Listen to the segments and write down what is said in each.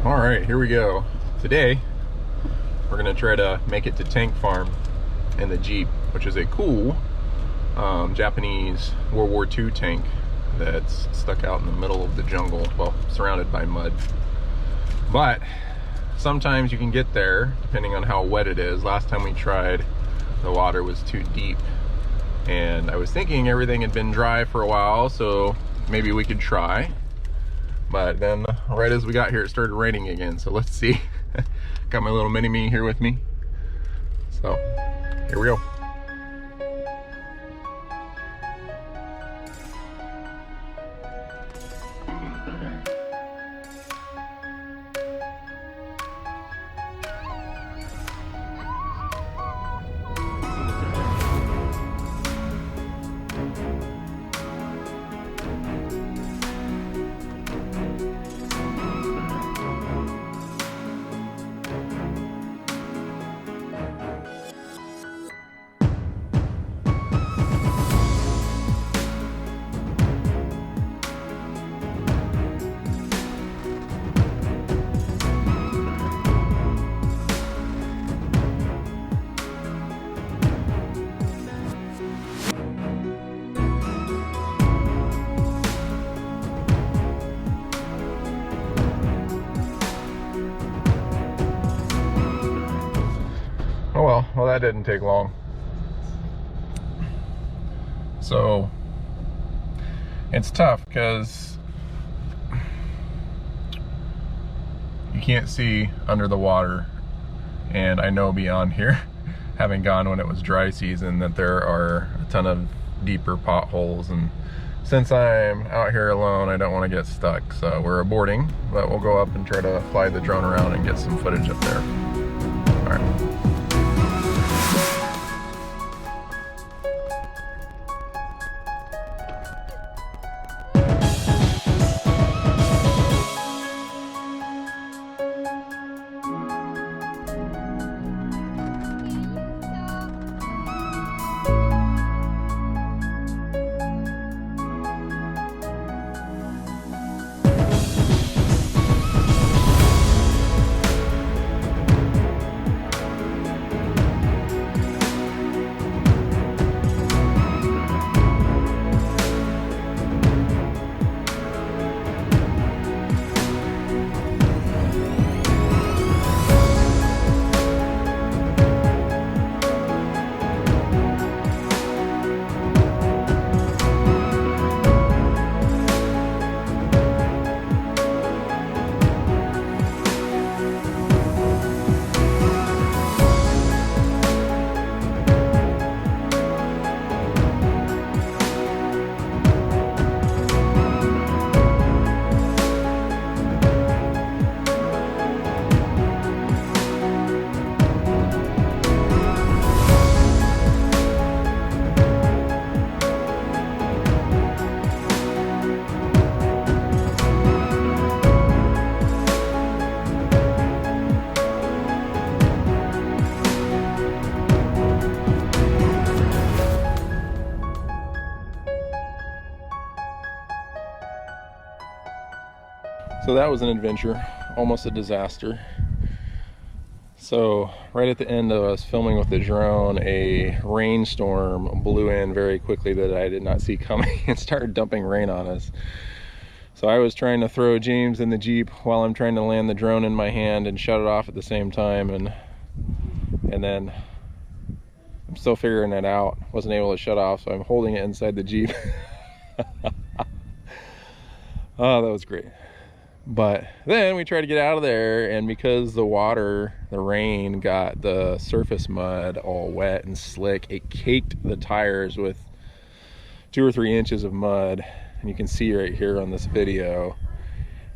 All right, here we go. Today we're gonna try to make it to Tank Farm in the Jeep, which is a cool Japanese World War II tank that's stuck out in the middle of the jungle, well, surrounded by mud. But sometimes you can get there depending on how wet it is. Last time we tried, the water was too deep, and I was thinking everything had been dry for a while, so maybe we could try. But then right as we got here, it started raining again, so let's see. Got my little mini-me here with me, so here we go. Oh well, that didn't take long. So it's tough because you can't see under the water, and I know beyond here, having gone when it was dry season, that there are a ton of deeper potholes, and since I'm out here alone, I don't want to get stuck, so we're aborting, but we'll go up and try to fly the drone around and get some footage up there. All right. So that was an adventure, almost a disaster. So right at the end of us filming with the drone, a rainstorm blew in very quickly that I did not see coming and started dumping rain on us. So I was trying to throw James in the Jeep while I'm trying to land the drone in my hand and shut it off at the same time, and then I'm still figuring it out. Wasn't able to shut off, so I'm holding it inside the Jeep. Oh, that was great. But then we tried to get out of there, and because the rain got the surface mud all wet and slick, it caked the tires with 2 or 3 inches of mud. And you can see right here on this video,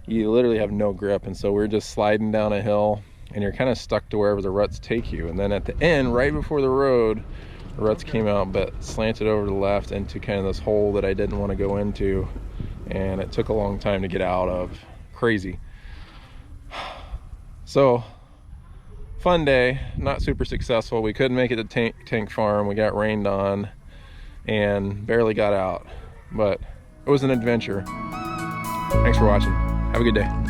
you literally have no grip. And so we're just sliding down a hill, and you're kind of stuck to wherever the ruts take you. And then at the end, right before the road, the ruts came out but slanted over to the left into kind of this hole that I didn't want to go into, and it took a long time to get out of. Crazy. So fun day, not super successful. We couldn't make it to Tank Farm. We got rained on and barely got out, but it was an adventure. Thanks for watching. Have a good day.